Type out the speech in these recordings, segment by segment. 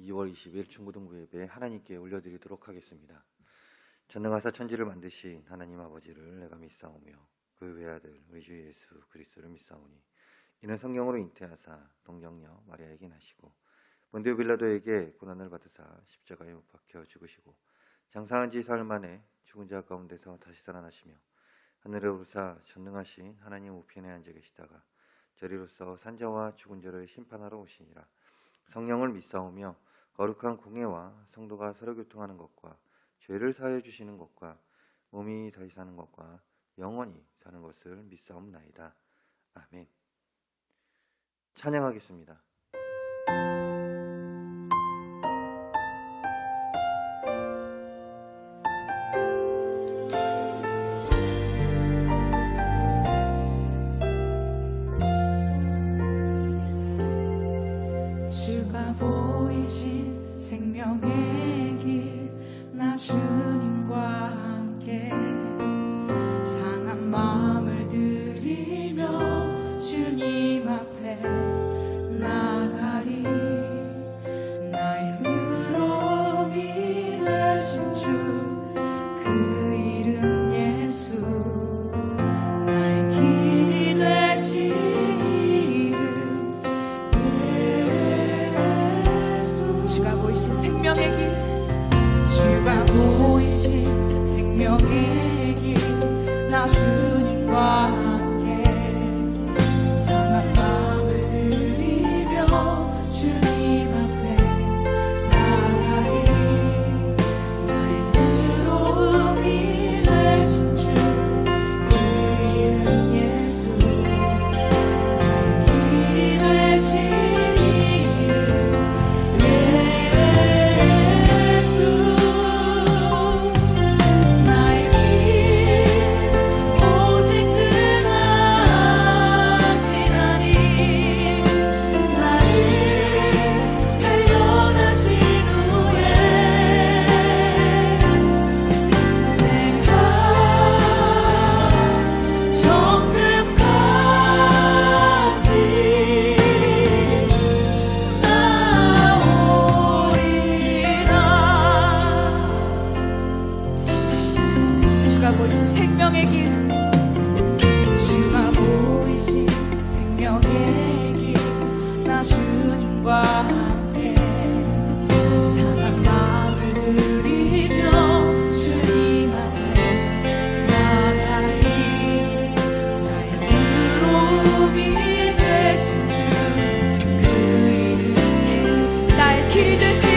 2월 20일 중고등부 예배 하나님께 올려드리도록 하겠습니다. 전능하사 천지를 만드신 하나님 아버지를 내가 믿사오며 그 외아들 우리 주 예수 그리스도를 믿사오니 이는 성령으로 잉태하사 동정녀 마리아에게 나시고 본디오 빌라도에게 고난을 받으사 십자가에 못 박혀 죽으시고 장사한 지 사흘 만에 죽은 자 가운데서 다시 살아나시며 하늘에 오르사 전능하신 하나님 우편에 앉아 계시다가 저리로서 산자와 죽은 자를 심판하러 오시니라. 성령을 믿사오며 거룩한 공예와 성도가 서로 교통하는 것과 죄를 사하여 주시는 것과 몸이 다시 사는 것과 영원히 사는 것을 믿사옵나이다. 아멘. 찬양하겠습니다. 주가 보이신 생명의 길 나 주님과 함께 상한 마음을 들이며 주님 앞에 나가리. 나의 의로움이 되신 주 그 이름 예수 나의 길이 되신 주가 보이신 생명의 길 주가 보이신 생명의 길 나 주님과 함께 상한 마음을 들이며 주님 앞에 나가리. 나의 의로움이 되신 주 그 이름 예수 나의 길이 되신 생명의 길 주가 보이신 생명의 길 나 주님과 함께 상한 마음을 들이며 주님 앞에 나가리. 나의 의로움이 되신 주 그 이름 예수 나의 길이 되신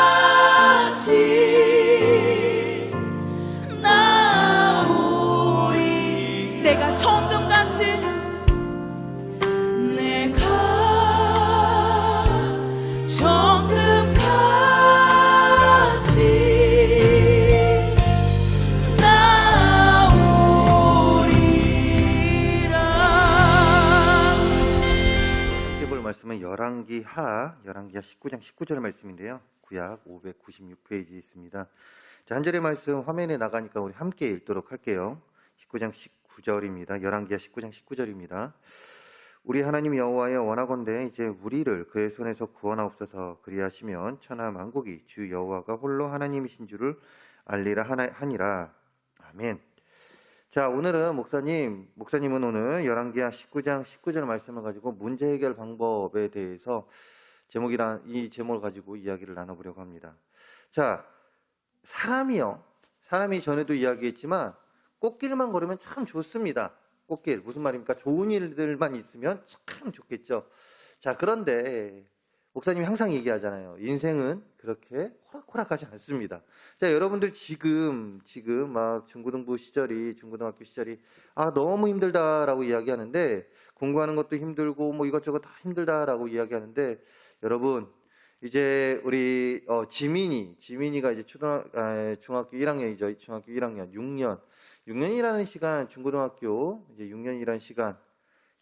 정금같이 내가 정금같이 내가 정금같이 나오리라. 함께 볼 말씀은 열왕기하 19장 19절 말씀인데요. 구약 596페이지 있습니다. 자, 한 절의 말씀 화면에 나가니까 우리 함께 읽도록 할게요. 19장 19절입니다. 열왕기하 19장 19절입니다. 우리 하나님 여호와여, 원하건대 이제 우리를 그의 손에서 구원하옵소서. 그리하시면 천하 만국이 주 여호와가 홀로 하나님이신 줄을 알리라 하니라. 아멘. 자, 오늘은 목사님은 오늘 열왕기하 19장 19절 말씀을 가지고 문제 해결 방법에 대해서 이 제목을 가지고 이야기를 나눠보려고 합니다. 자, 사람이 전에도 이야기했지만 꽃길만 걸으면 참 좋습니다. 꽃길, 무슨 말입니까? 좋은 일들만 있으면 참 좋겠죠. 자, 그런데 목사님이 항상 얘기하잖아요. 인생은 그렇게 호락호락하지 않습니다. 자, 여러분들 지금 막 중고등학교 시절이 너무 힘들다라고 이야기하는데, 공부하는 것도 힘들고 뭐 이것저것 다 힘들다라고 이야기하는데, 여러분 이제 우리 지민이가 이제 중학교 1학년이죠. 중학교 1학년 6년이라는 시간, 중고등학교 이제 6년이라는 시간,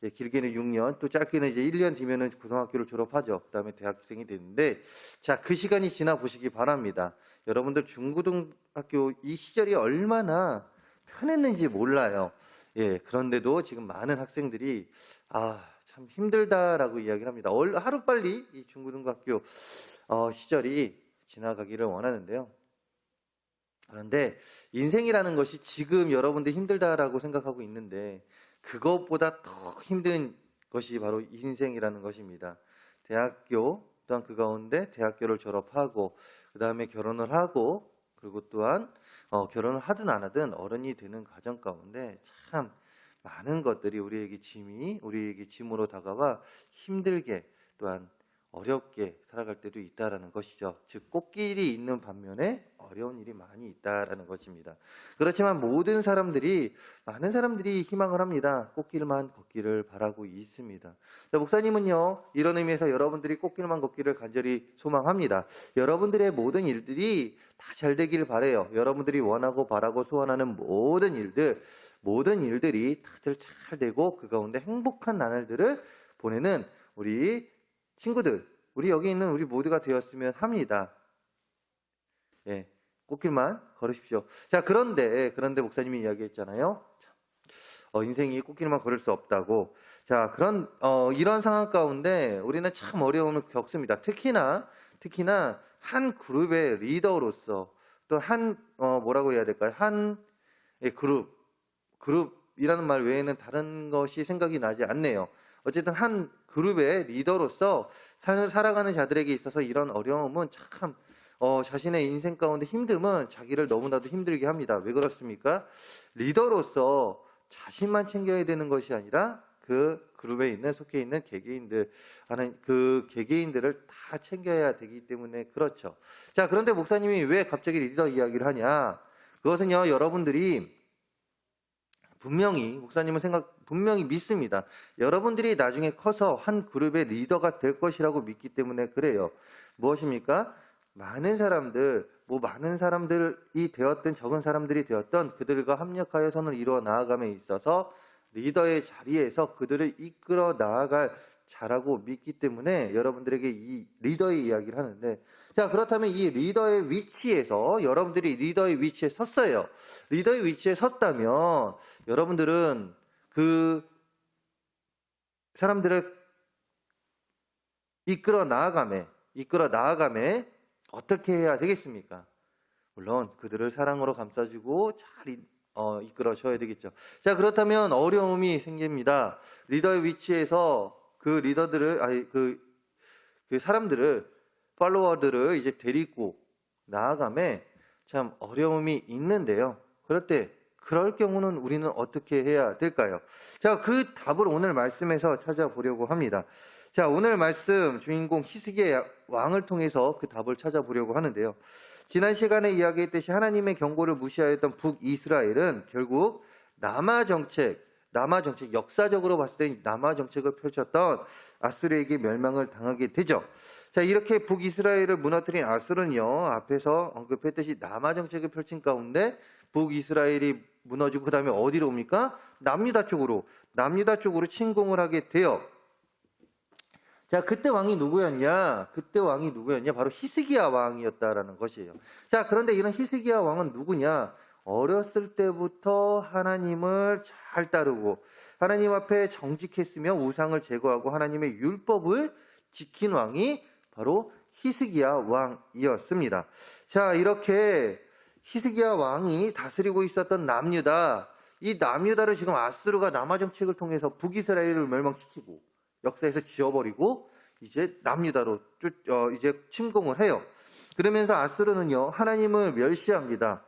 길게는 6년, 또 짧게는 이제 1년 뒤면은 고등학교를 졸업하죠. 그다음에 대학생이 되는데, 자, 그 시간이 지나 보시기 바랍니다. 여러분들 중고등학교 이 시절이 얼마나 편했는지 몰라요. 예, 그런데도 지금 많은 학생들이 참 힘들다라고 이야기를 합니다. 하루빨리 이 중고등학교 시절이 지나가기를 원하는데요. 그런데 인생이라는 것이 지금 여러분들 힘들다라고 생각하고 있는데, 그것보다 더 힘든 것이 바로 인생이라는 것입니다. 대학교 또한 그 가운데 대학교를 졸업하고 그 다음에 결혼을 하고, 그리고 또한 결혼을 하든 안 하든 어른이 되는 과정 가운데 참 많은 것들이 우리에게 짐으로 다가와 힘들게 또한 어렵게 살아갈 때도 있다라는 것이죠. 즉, 꽃길이 있는 반면에 어려운 일이 많이 있다라는 것입니다. 그렇지만 많은 사람들이 희망을 합니다. 꽃길만 걷기를 바라고 있습니다. 자, 목사님은요, 이런 의미에서 여러분들이 꽃길만 걷기를 간절히 소망합니다. 여러분들의 모든 일들이 다 잘 되기를 바라요. 여러분들이 원하고 바라고 소원하는 모든 일들이 다들 잘 되고 그 가운데 행복한 나날들을 보내는 우리 친구들, 우리 여기 있는 우리 모두가 되었으면 합니다. 예, 꽃길만 걸으십시오. 자, 그런데 목사님이 이야기했잖아요. 인생이 꽃길만 걸을 수 없다고. 자, 이런 상황 가운데 우리는 참 어려움을 겪습니다. 특히나 한 그룹의 리더로서, 또 뭐라고 해야 될까요? 그룹이라는 말 외에는 다른 것이 생각이 나지 않네요. 어쨌든 한 그룹의 리더로서 살아가는 자들에게 있어서 이런 어려움은 참 자신의 인생 가운데 힘듦은 자기를 너무나도 힘들게 합니다. 왜 그렇습니까? 리더로서 자신만 챙겨야 되는 것이 아니라 그 그룹에 속해 있는 개개인들을 다 챙겨야 되기 때문에 그렇죠. 자, 그런데 목사님이 왜 갑자기 리더 이야기를 하냐? 그것은요, 여러분들이 목사님은 분명히 믿습니다. 여러분들이 나중에 커서 한 그룹의 리더가 될 것이라고 믿기 때문에 그래요. 무엇입니까? 많은 사람들이 되었든 적은 사람들이 되었던 그들과 합력하여 선을 이루어 나아감에 있어서 리더의 자리에서 그들을 이끌어 나아갈 자라고 믿기 때문에 여러분들에게 이 리더의 이야기를 하는데, 자, 그렇다면 이 리더의 위치에서 여러분들이 리더의 위치에 섰어요. 리더의 위치에 섰다면 여러분들은 그 사람들을 이끌어 나아감에 어떻게 해야 되겠습니까? 물론 그들을 사랑으로 감싸주고 잘 이끌어줘야 되겠죠. 자, 그렇다면 어려움이 생깁니다. 리더의 위치에서 그 사람들을, 팔로워들을 이제 데리고 나아감에 참 어려움이 있는데요. 그럴 경우는 우리는 어떻게 해야 될까요? 자, 그 답을 오늘 말씀에서 찾아보려고 합니다. 자, 오늘 말씀 주인공 히스기야 왕을 통해서 그 답을 찾아보려고 하는데요. 지난 시간에 이야기했듯이 하나님의 경고를 무시하였던 북이스라엘은 결국 남아 정책, 남아 정책, 역사적으로 봤을 때 남아 정책을 펼쳤던 아수르에게 멸망을 당하게 되죠. 자, 이렇게 북이스라엘을 무너뜨린 아수르는요, 앞에서 언급했듯이 남아 정책을 펼친 가운데 북이스라엘이 무너지고 그 다음에 어디로 옵니까? 남유다 쪽으로 침공을 하게 돼요. 자, 그때 왕이 누구였냐? 바로 히스기야 왕이었다라는 것이에요. 자, 그런데 이런 히스기야 왕은 누구냐? 어렸을 때부터 하나님을 잘 따르고 하나님 앞에 정직했으며 우상을 제거하고 하나님의 율법을 지킨 왕이 바로 히스기야 왕이었습니다. 자, 이렇게 히스기야 왕이 다스리고 있었던 남유다, 이 남유다를 지금 아수르가 남아 정책을 통해서 북이스라엘을 멸망시키고 역사에서 지워버리고 이제 남유다로 이제 침공을 해요. 그러면서 아수르는요, 하나님을 멸시합니다.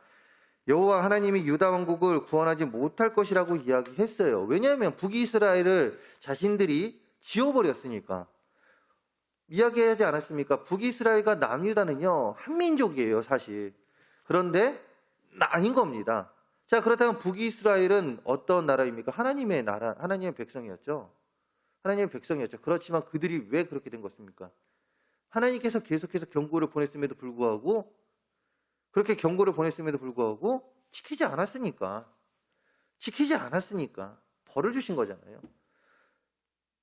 여호와 하나님이 유다 왕국을 구원하지 못할 것이라고 이야기했어요. 왜냐하면 북이스라엘을 자신들이 지워버렸으니까. 이야기하지 않았습니까? 북이스라엘과 남유다는요, 한민족이에요, 사실. 그런데 아닌 겁니다. 자, 그렇다면 북이스라엘은 어떤 나라입니까? 하나님의 나라, 하나님의 백성이었죠. 하나님의 백성이었죠. 그렇지만 그들이 왜 그렇게 된 것입니까? 하나님께서 계속해서 경고를 보냈음에도 불구하고, 그렇게 경고를 보냈음에도 불구하고 지키지 않았으니까 벌을 주신 거잖아요.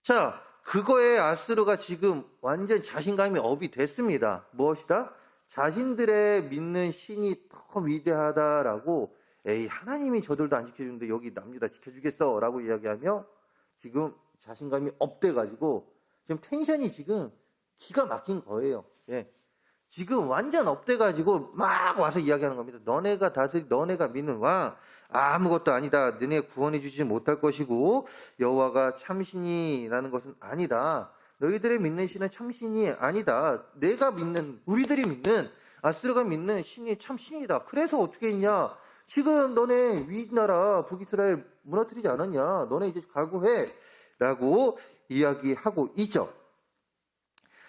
자, 그거에 아수르가 지금 완전 자신감이 업이 됐습니다. 무엇이다? 자신들의 믿는 신이 더 위대하다라고, 에이, 하나님이 저들도 안 지켜주는데 여기 남유다 지켜주겠어 라고 이야기하며 지금 자신감이 업돼가지고 지금 텐션이 지금 기가 막힌 거예요. 예. 지금 완전 업돼가지고 막 와서 이야기하는 겁니다. 너네가 너네가 믿는 왕 아무것도 아니다. 너네 구원해 주지 못할 것이고 여호와가 참신이라는 것은 아니다. 너희들의 믿는 신은 참신이 아니다. 내가 믿는, 우리들이 믿는, 아수르가 믿는 신이 참신이다. 그래서 어떻게 했냐? 지금 너네 위나라 북이스라엘 무너뜨리지 않았냐? 너네 이제 각오해 라고 이야기하고 있죠.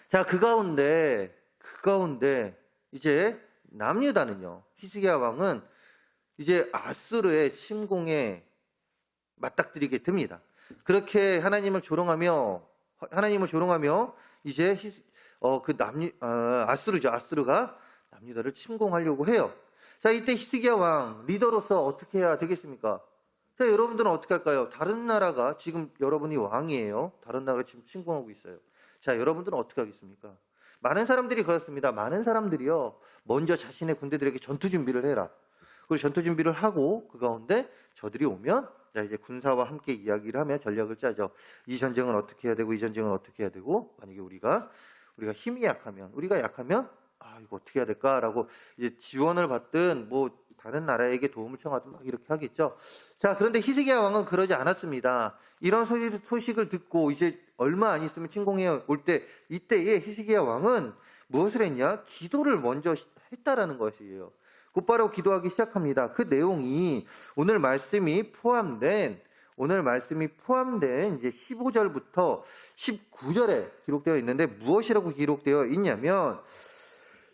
자, 그 가운데 이제 남유다는요, 히스기야 왕은 이제 아수르의 침공에 맞닥뜨리게 됩니다. 그렇게 하나님을 조롱하며 이제 아수르가 남유다를 침공하려고 해요. 자, 이때 히스기야 왕 리더로서 어떻게 해야 되겠습니까? 자, 여러분들은 어떻게 할까요? 다른 나라가 지금 여러분이 왕이에요. 다른 나라가 지금 침공하고 있어요. 자, 여러분들은 어떻게 하겠습니까? 많은 사람들이 그렇습니다. 많은 사람들이요, 먼저 자신의 군대들에게 전투 준비를 해라. 그리고 전투 준비를 하고 그 가운데 저들이 오면 자, 이제 군사와 함께 이야기를 하며 전략을 짜죠. 이 전쟁은 어떻게 해야 되고 이 전쟁은 어떻게 해야 되고, 만약에 우리가 힘이 약하면, 이거 어떻게 해야 될까라고 이제 지원을 받든 뭐 다른 나라에게 도움을 청하든 막 이렇게 하겠죠. 자, 그런데 히스기야 왕은 그러지 않았습니다. 이런 소식을 듣고 이제 얼마 안 있으면 침공해 올 때, 이때에 히스기야 왕은 무엇을 했냐? 기도를 먼저 했다라는 것이에요. 곧바로 기도하기 시작합니다. 그 내용이 오늘 말씀이 포함된 이제 15절부터 19절에 기록되어 있는데 무엇이라고 기록되어 있냐면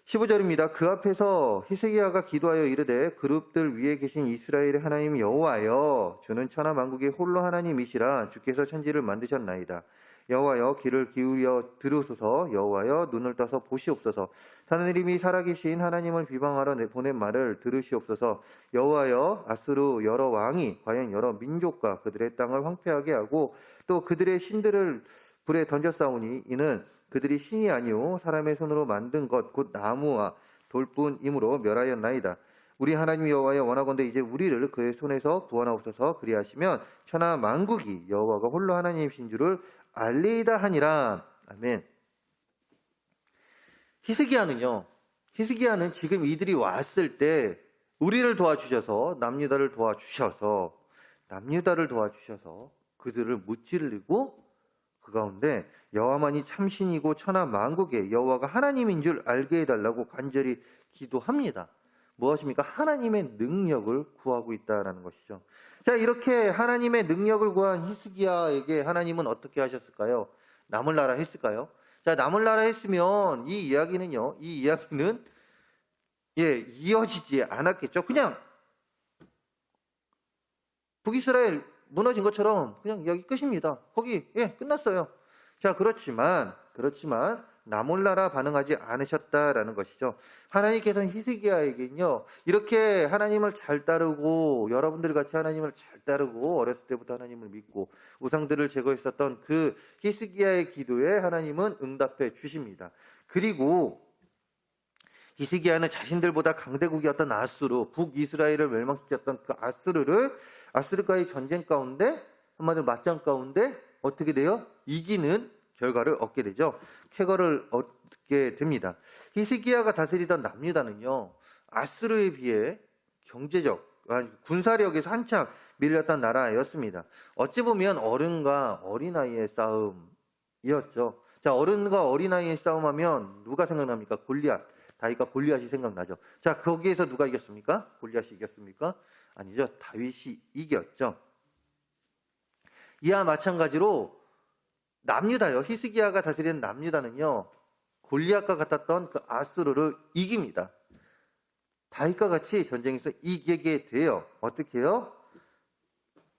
15절입니다. 그 앞에서 히스기야가 기도하여 이르되 그룹들 위에 계신 이스라엘의 하나님 여호와여, 주는 천하 만국의 홀로 하나님이시라. 주께서 천지를 만드셨나이다. 여호와여, 귀를 기울여 들으소서. 여호와여, 눈을 떠서 보시옵소서. 하느님이 살아계신 하나님을 비방하러 보낸 말을 들으시옵소서. 여호와여, 아수르 여러 왕이 과연 여러 민족과 그들의 땅을 황폐하게 하고 또 그들의 신들을 불에 던졌사오니 이는 그들이 신이 아니오 사람의 손으로 만든 것 곧 나무와 돌뿐이므로 멸하였나이다. 우리 하나님 여호와여, 원하건대 이제 우리를 그의 손에서 구원하옵소서. 그리하시면 천하 만국이 여호와가 홀로 하나님이신 줄을 알리이다 하니라. 아멘. 히스기야는 지금 이들이 왔을 때 우리를 도와주셔서 남유다를 도와주셔서 그들을 무찌르고 그 가운데 여호와만이 참신이고 천하 만국의 여호와가 하나님인 줄 알게 해달라고 간절히 기도합니다. 무엇입니까? 하나님의 능력을 구하고 있다라는 것이죠. 자, 이렇게 하나님의 능력을 구한 히스기야에게 하나님은 어떻게 하셨을까요? 남을 나라 했을까요? 자, 남을 나라 했으면 이 이야기는 이어지지 않았겠죠. 그냥 북이스라엘 무너진 것처럼 그냥 이야기 끝입니다. 거기 끝났어요. 자, 그렇지만 나몰라라 반응하지 않으셨다라는 것이죠. 하나님께서는 히스기야에게는요, 이렇게 하나님을 잘 따르고 여러분들 같이 하나님을 잘 따르고 어렸을 때부터 하나님을 믿고 우상들을 제거했었던 그 히스기야의 기도에 하나님은 응답해 주십니다. 그리고 히스기야는 자신들보다 강대국이었던 아수르, 북이스라엘을 멸망시켰던 그 아수르과의 전쟁 가운데, 한마디로 맞짱 가운데 어떻게 돼요? 이기는 결과를 얻게 되죠. 쾌거를 얻게 됩니다. 히스기야가 다스리던 남유다는요, 아수르에 비해 군사력에서 한창 밀렸던 나라였습니다. 어찌 보면 어른과 어린아이의 싸움이었죠. 자, 어른과 어린아이의 싸움하면 누가 생각납니까? 골리앗. 다윗과 골리앗이 생각나죠. 자, 거기에서 누가 이겼습니까? 골리앗이 이겼습니까? 아니죠. 다윗이 이겼죠. 이와 마찬가지로 남유다요. 히스기야가 다스리는 남유다는요, 골리앗과 같았던 그 아수르를 이깁니다. 다윗과 같이 전쟁에서 이기게 돼요. 어떻게 해요?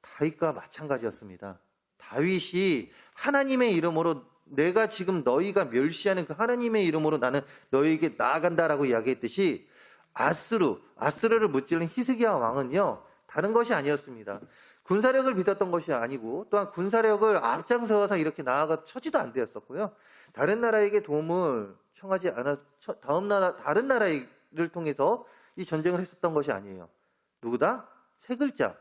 다윗과 마찬가지였습니다. 다윗이 하나님의 이름으로 내가 지금 너희가 멸시하는 그 하나님의 이름으로 나는 너희에게 나아간다라고 이야기했듯이 아수르를 무찌른 히스기야 왕은요, 다른 것이 아니었습니다. 군사력을 믿었던 것이 아니고 또한 군사력을 앞장서서 이렇게 나아가 처지도 안 되었었고요. 다른 나라에게 도움을 청하지 않아 다른 나라를 통해서 이 전쟁을 했었던 것이 아니에요. 누구다? 세 글자,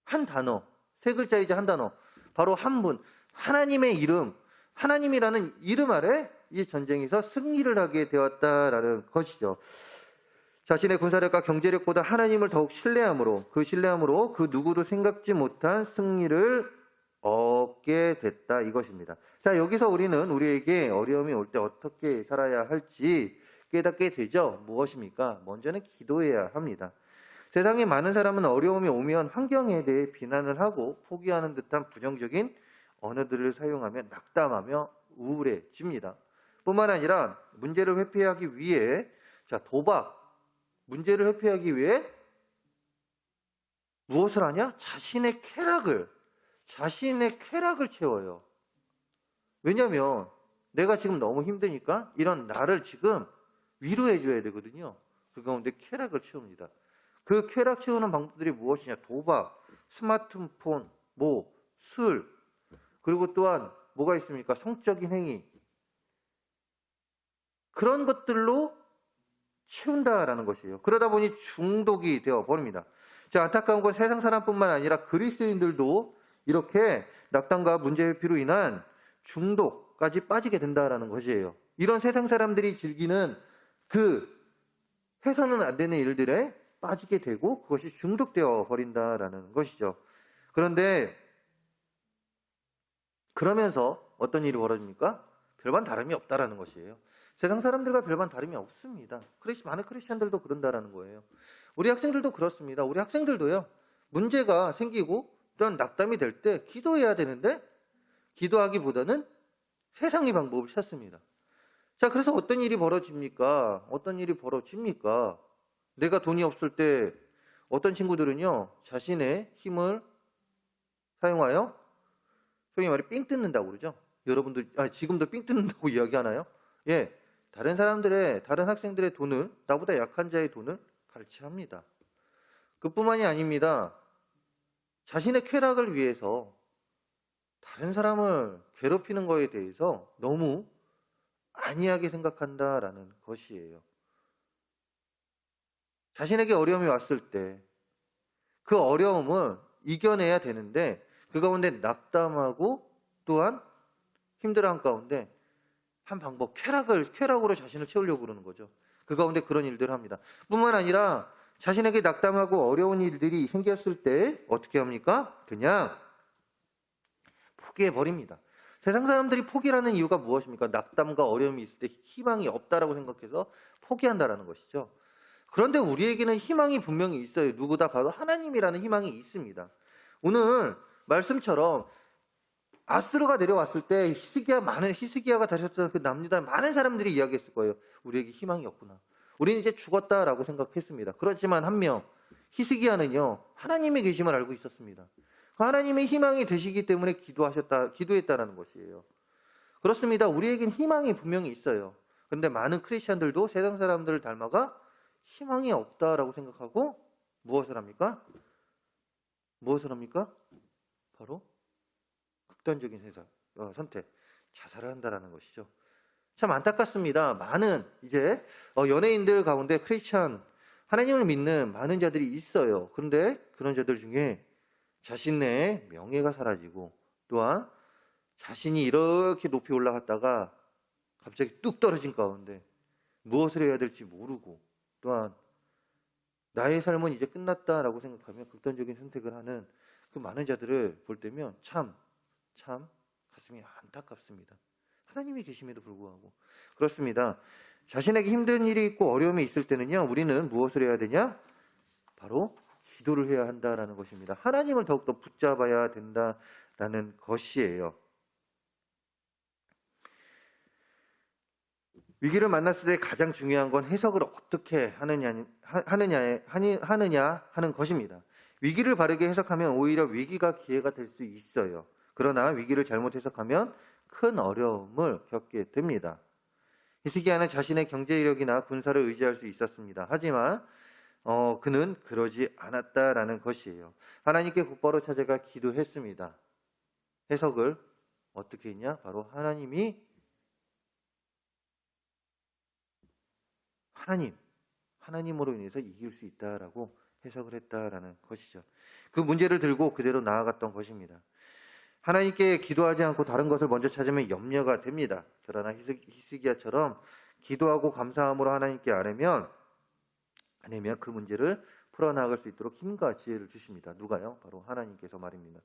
한 단어, 세 글자이자 한 단어. 바로 한 분, 하나님의 이름, 하나님이라는 이름 아래 이 전쟁에서 승리를 하게 되었다라는 것이죠. 자신의 군사력과 경제력보다 하나님을 더욱 신뢰함으로 그 누구도 생각지 못한 승리를 얻게 됐다 이것입니다. 자, 여기서 우리는 우리에게 어려움이 올 때 어떻게 살아야 할지 깨닫게 되죠. 무엇입니까? 먼저는 기도해야 합니다. 세상에 많은 사람은 어려움이 오면 환경에 대해 비난을 하고 포기하는 듯한 부정적인 언어들을 사용하며 낙담하며 우울해집니다. 뿐만 아니라 문제를 회피하기 위해 문제를 회피하기 위해 무엇을 하냐? 자신의 쾌락을 채워요. 왜냐하면 내가 지금 너무 힘드니까 이런 나를 지금 위로해 줘야 되거든요. 그 가운데 쾌락을 채웁니다. 그 쾌락 채우는 방법들이 무엇이냐? 도박, 스마트폰, 술, 그리고 또한 뭐가 있습니까? 성적인 행위. 그런 것들로 채운다라는 것이에요. 그러다 보니 중독이 되어 버립니다. 자, 안타까운 건 세상 사람뿐만 아니라 그리스도인들도 이렇게 낙담과 문제 회피로 인한 중독까지 빠지게 된다라는 것이에요. 이런 세상 사람들이 즐기는 그 해서는 안 되는 일들에 빠지게 되고 그것이 중독되어 버린다라는 것이죠. 그런데 그러면서 어떤 일이 벌어집니까? 별반 다름이 없다라는 것이에요. 세상 사람들과 별반 다름이 없습니다. 많은 크리스천들도 그런다라는 거예요. 우리 학생들도 그렇습니다. 우리 학생들도요, 문제가 생기고 또한 낙담이 될 때 기도해야 되는데 기도하기보다는 세상의 방법을 찾습니다. 자, 그래서 어떤 일이 벌어집니까? 내가 돈이 없을 때 어떤 친구들은요, 자신의 힘을 사용하여 소위 말해 삥 뜯는다고 그러죠. 여러분들 지금도 삥 뜯는다고 이야기하나요? 예, 다른 학생들의 돈을, 나보다 약한 자의 돈을 갈취합니다. 그뿐만이 아닙니다. 자신의 쾌락을 위해서 다른 사람을 괴롭히는 것에 대해서 너무 안이하게 생각한다라는 것이에요. 자신에게 어려움이 왔을 때 그 어려움을 이겨내야 되는데 그 가운데 낙담하고 또한 힘들어한 가운데 한 방법, 쾌락으로 자신을 채우려고 그러는 거죠. 그 가운데 그런 일들을 합니다. 뿐만 아니라 자신에게 낙담하고 어려운 일들이 생겼을 때 어떻게 합니까? 그냥 포기해버립니다. 세상 사람들이 포기라는 이유가 무엇입니까? 낙담과 어려움이 있을 때 희망이 없다라고 생각해서 포기한다라는 것이죠. 그런데 우리에게는 희망이 분명히 있어요. 누구다 바로 하나님이라는 희망이 있습니다. 오늘 말씀처럼 아수르가 내려왔을 때 히스기야가 다녔던 그 남유다 많은 사람들이 이야기했을 거예요. 우리에게 희망이 없구나. 우리는 이제 죽었다라고 생각했습니다. 그렇지만 한 명, 히스기야는요, 하나님의 계심을 알고 있었습니다. 하나님의 희망이 되시기 때문에 기도했다라는 것이에요. 그렇습니다. 우리에겐 희망이 분명히 있어요. 그런데 많은 크리스천들도 세상 사람들을 닮아가 희망이 없다라고 생각하고 무엇을 합니까? 무엇을 합니까? 바로 극단적인 선택, 자살을 한다라는 것이죠. 참 안타깝습니다. 많은 이제 연예인들 가운데 크리스천, 하나님을 믿는 많은 자들이 있어요. 그런데 그런 자들 중에 자신의 명예가 사라지고 또한 자신이 이렇게 높이 올라갔다가 갑자기 뚝 떨어진 가운데 무엇을 해야 될지 모르고 또한 나의 삶은 이제 끝났다라고 생각하며 극단적인 선택을 하는 그 많은 자들을 볼 때면 참 가슴이 안타깝습니다. 하나님이 계심에도 불구하고 그렇습니다. 자신에게 힘든 일이 있고 어려움이 있을 때는요, 우리는 무엇을 해야 되냐? 바로 기도를 해야 한다라는 것입니다. 하나님을 더욱더 붙잡아야 된다라는 것이에요. 위기를 만났을 때 가장 중요한 건 해석을 어떻게 하느냐 하는 것입니다. 위기를 바르게 해석하면 오히려 위기가 기회가 될 수 있어요. 그러나 위기를 잘못 해석하면 큰 어려움을 겪게 됩니다. 히스기야는 자신의 경제력이나 군사를 의지할 수 있었습니다. 하지만 그는 그러지 않았다라는 것이에요. 하나님께 곧바로 찾아가 기도했습니다. 해석을 어떻게 했냐? 바로 하나님으로 인해서 이길 수 있다라고 해석을 했다라는 것이죠. 그 문제를 들고 그대로 나아갔던 것입니다. 하나님께 기도하지 않고 다른 것을 먼저 찾으면 염려가 됩니다. 그러나 히스기야처럼 기도하고 감사함으로 하나님께 아뢰면 그 문제를 풀어나갈 수 있도록 힘과 지혜를 주십니다. 누가요? 바로 하나님께서 말입니다.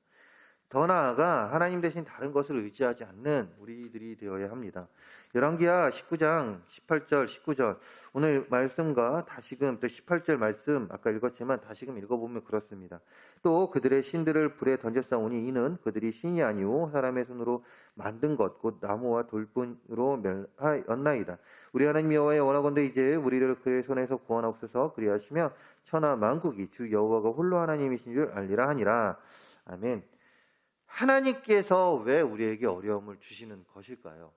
더 나아가 하나님 대신 다른 것을 의지하지 않는 우리들이 되어야 합니다. 열왕기하 19장 18절 19절 오늘 말씀과 다시금 또 18절 말씀 아까 읽었지만 다시금 읽어보면 그렇습니다. 또 그들의 신들을 불에 던졌사오니 이는 그들이 신이 아니오 사람의 손으로 만든 것 곧 나무와 돌뿐으로 멸하였나이다. 우리 하나님 여호와의 원하건대 이제 우리를 그의 손에서 구원하옵소서. 그리하시며 천하 만국이 주 여호와가 홀로 하나님이신 줄 알리라 하니라. 아멘. 하나님께서 왜 우리에게 어려움을 주시는 것일까요?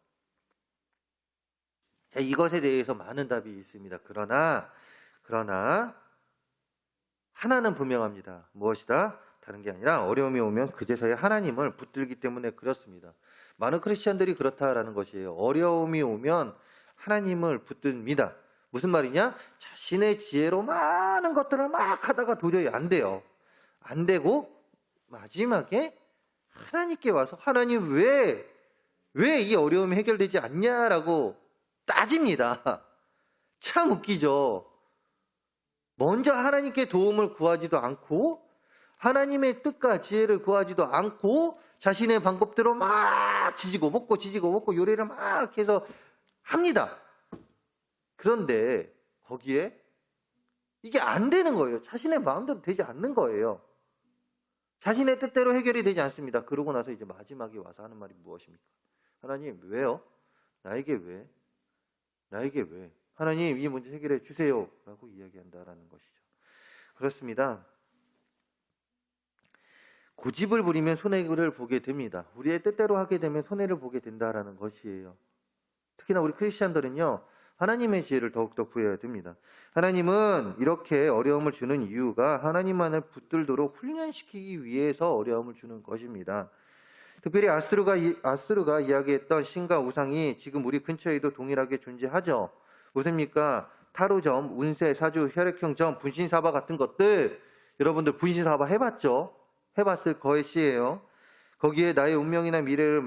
이것에 대해서 많은 답이 있습니다. 그러나 하나는 분명합니다. 무엇이다? 다른 게 아니라 어려움이 오면 그제서야 하나님을 붙들기 때문에 그렇습니다. 많은 크리스천들이 그렇다라는 것이에요. 어려움이 오면 하나님을 붙듭니다. 무슨 말이냐? 자신의 지혜로 많은 것들을 막 하다가 도저히 안 돼요. 안 되고 마지막에 하나님께 와서 하나님 왜 이 어려움이 해결되지 않냐라고 따집니다. 참 웃기죠. 먼저 하나님께 도움을 구하지도 않고 하나님의 뜻과 지혜를 구하지도 않고 자신의 방법대로 막 지지고 볶고 요리를 막 해서 합니다. 그런데 거기에 이게 안 되는 거예요. 자신의 마음대로 되지 않는 거예요. 자신의 뜻대로 해결이 되지 않습니다. 그러고 나서 이제 마지막에 와서 하는 말이 무엇입니까? 하나님 왜요? 나에게 왜? 하나님 이 문제 해결해 주세요 라고 이야기한다라는 것이죠. 그렇습니다. 고집을 부리면 손해를 보게 됩니다. 우리의 뜻대로 하게 되면 손해를 보게 된다라는 것이에요. 특히나 우리 크리스천들은요, 하나님의 지혜를 더욱더 구해야 됩니다. 하나님은 이렇게 어려움을 주는 이유가 하나님만을 붙들도록 훈련시키기 위해서 어려움을 주는 것입니다. 특별히 아수르가 이야기했던 신과 우상이 지금 우리 근처에도 동일하게 존재하죠. 무엇입니까? 타로점, 운세, 사주, 혈액형 점, 분신사바 같은 것들, 여러분들 분신사바 해봤죠? 해봤을 것이에요. 거기에 나의 운명이나 미래를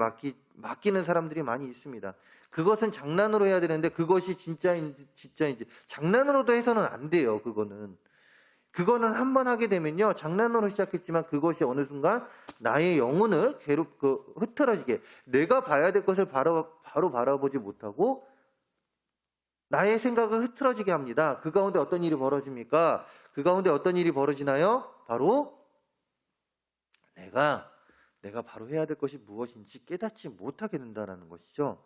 맡기는 사람들이 많이 있습니다. 그것은 장난으로 해야 되는데 그것이 진짜인지 장난으로도 해서는 안 돼요. 그거는 한 번 하게 되면요, 장난으로 시작했지만 그것이 어느 순간 나의 영혼을 흐트러지게, 내가 봐야 될 것을 바로 바라보지 못하고 나의 생각을 흐트러지게 합니다. 그 가운데 어떤 일이 벌어집니까? 그 가운데 어떤 일이 벌어지나요? 바로 내가 바로 해야 될 것이 무엇인지 깨닫지 못하게 된다는 것이죠.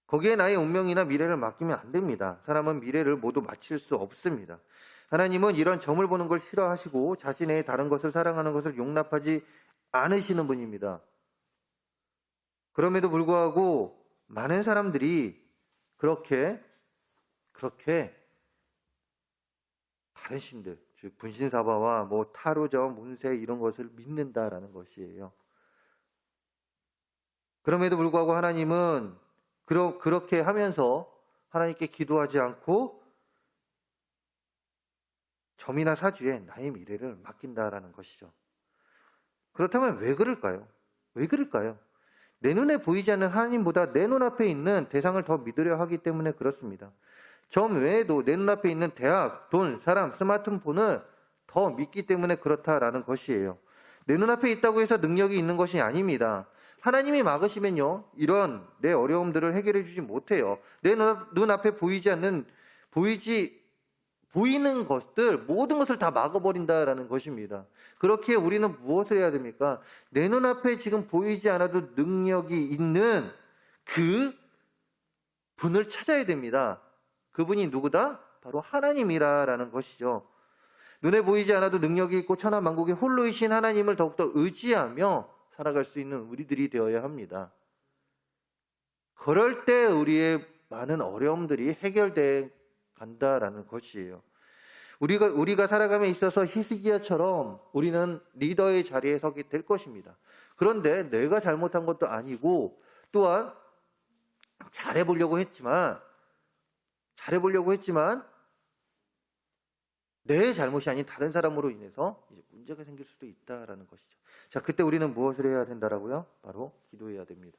거기에 나의 운명이나 미래를 맡기면 안 됩니다. 사람은 미래를 모두 맞힐 수 없습니다. 하나님은 이런 점을 보는 걸 싫어하시고 자신의 다른 것을 사랑하는 것을 용납하지 않으시는 분입니다. 그럼에도 불구하고 많은 사람들이 그렇게 다른 신들, 즉 분신사바와 뭐 타로점, 운세 이런 것을 믿는다라는 것이에요. 그럼에도 불구하고 하나님은 그렇게 하면서 하나님께 기도하지 않고 점이나 사주에 나의 미래를 맡긴다라는 것이죠. 그렇다면 왜 그럴까요? 왜 그럴까요? 내 눈에 보이지 않는 하나님보다 내 눈앞에 있는 대상을 더 믿으려 하기 때문에 그렇습니다. 점 외에도 내 눈앞에 있는 대학, 돈, 사람, 스마트폰을 더 믿기 때문에 그렇다라는 것이에요. 내 눈앞에 있다고 해서 능력이 있는 것이 아닙니다. 하나님이 막으시면요, 이런 내 어려움들을 해결해 주지 못해요. 내 눈앞에 보이는 것들, 모든 것을 다 막아버린다라는 것입니다. 그렇게 우리는 무엇을 해야 됩니까? 내 눈앞에 지금 보이지 않아도 능력이 있는 그 분을 찾아야 됩니다. 그분이 누구다? 바로 하나님이라는 것이죠. 눈에 보이지 않아도 능력이 있고 천하만국의 홀로이신 하나님을 더욱더 의지하며 살아갈 수 있는 우리들이 되어야 합니다. 그럴 때 우리의 많은 어려움들이 해결돼 간다라는 것이에요. 우리가 살아감에 있어서 히스기야처럼 우리는 리더의 자리에 서게 될 것입니다. 그런데 내가 잘못한 것도 아니고 또한 잘해보려고 했지만 내 잘못이 아닌 다른 사람으로 인해서 이제 문제가 생길 수도 있다라는 것이죠. 자, 그때 우리는 무엇을 해야 된다라고요? 바로 기도해야 됩니다.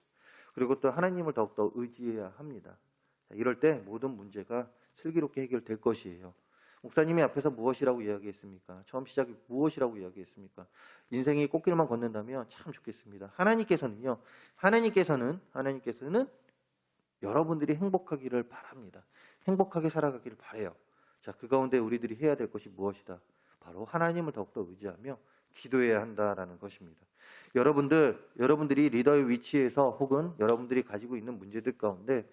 그리고 또 하나님을 더욱더 의지해야 합니다. 자, 이럴 때 모든 문제가 슬기롭게 해결될 것이에요. 목사님이 앞에서 무엇이라고 이야기했습니까? 처음 시작이 무엇이라고 이야기했습니까? 인생이 꽃길만 걷는다면 참 좋겠습니다. 하나님께서는 여러분들이 행복하기를 바랍니다. 행복하게 살아가기를 바라요. 자, 그 가운데 우리들이 해야 될 것이 무엇이다? 바로 하나님을 더욱더 의지하며 기도해야 한다라는 것입니다. 여러분들이 리더의 위치에서 혹은 여러분들이 가지고 있는 문제들 가운데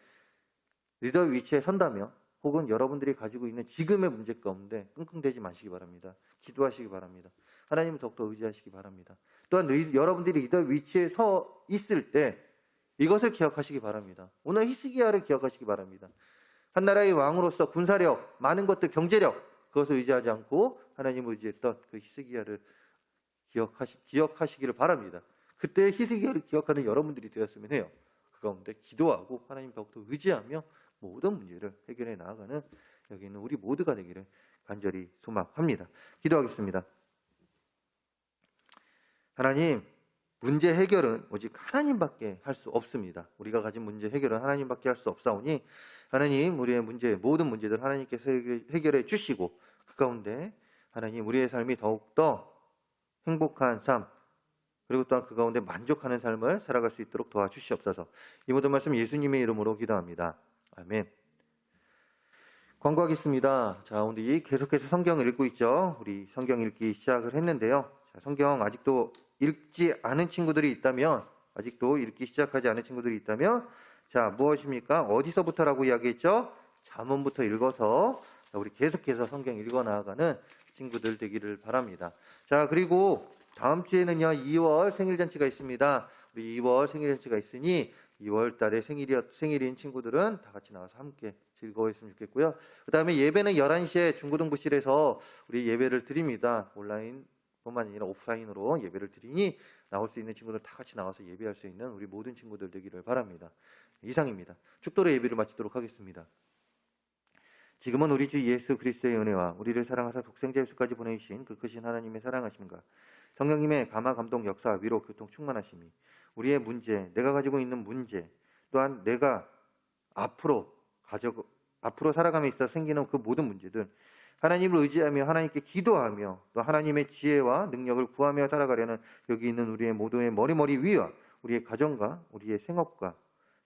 리더의 위치에 선다면 혹은 여러분들이 가지고 있는 지금의 문제 가운데 끙끙대지 마시기 바랍니다. 기도하시기 바랍니다. 하나님을 더욱더 의지하시기 바랍니다. 또한 여러분들이 리더의 위치에 서 있을 때 이것을 기억하시기 바랍니다. 오늘 히스기야를 기억하시기 바랍니다. 한 나라의 왕으로서 군사력, 많은 것들, 경제력, 그것을 의지하지 않고 하나님을 의지했던 그 히스기야를 기억하시기를 바랍니다. 그때 히스기야를 기억하는 여러분들이 되었으면 해요. 그 가운데 기도하고 하나님 더욱더 의지하며 모든 문제를 해결해 나아가는 여기 있는 우리 모두가 되기를 간절히 소망합니다. 기도하겠습니다. 하나님, 문제 해결은 오직 하나님밖에 할 수 없습니다. 우리가 가진 문제 해결은 하나님밖에 할 수 없사오니 하나님, 우리의 모든 문제들 하나님께서 해결해 주시고 그 가운데 하나님, 우리의 삶이 더욱더 행복한 삶, 그리고 또한 그 가운데 만족하는 삶을 살아갈 수 있도록 도와주시옵소서. 이 모든 말씀 예수님의 이름으로 기도합니다. 아멘. 광고하겠습니다. 자, 오늘 계속해서 성경을 읽고 있죠. 우리 성경 읽기 시작을 했는데요. 자, 성경 아직도 읽지 않은 친구들이 있다면, 아직도 읽기 시작하지 않은 친구들이 있다면, 자, 무엇입니까? 어디서부터라고 이야기했죠? 잠언부터 읽어서 우리 계속해서 성경 읽어 나아가는 친구들 되기를 바랍니다. 자, 그리고 다음 주에는요, 2월 생일잔치가 있습니다. 우리 2월 생일잔치가 있으니 2월 달에 생일인 친구들은 다 같이 나와서 함께 즐거워했으면 좋겠고요. 그 다음에 예배는 11시에 중고등부실에서 우리 예배를 드립니다. 온라인뿐만 아니라 오프라인으로 예배를 드리니 나올 수 있는 친구들 다 같이 나와서 예배할 수 있는 우리 모든 친구들 되기를 바랍니다. 이상입니다. 축도로 예배를 마치도록 하겠습니다. 지금은 우리 주 예수 그리스도의 은혜와 우리를 사랑하사 독생자 예수까지 보내주신 그 크신 하나님의 사랑하심과 성령님의 감화 감동 역사 위로 교통 충만하심이 우리의 문제, 내가 가지고 있는 문제, 또한 내가 앞으로 살아감에 있어 생기는 그 모든 문제들 하나님을 의지하며 하나님께 기도하며 또 하나님의 지혜와 능력을 구하며 살아가려는 여기 있는 우리의 모두의 머리 위와 우리의 가정과 우리의 생업과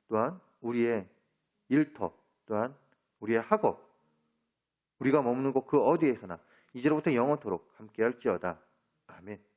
또한 우리의 일터 또한 우리의 학업 우리가 머무는 곳 그 어디에서나 이제로부터 영원토록 함께할지어다. 아멘.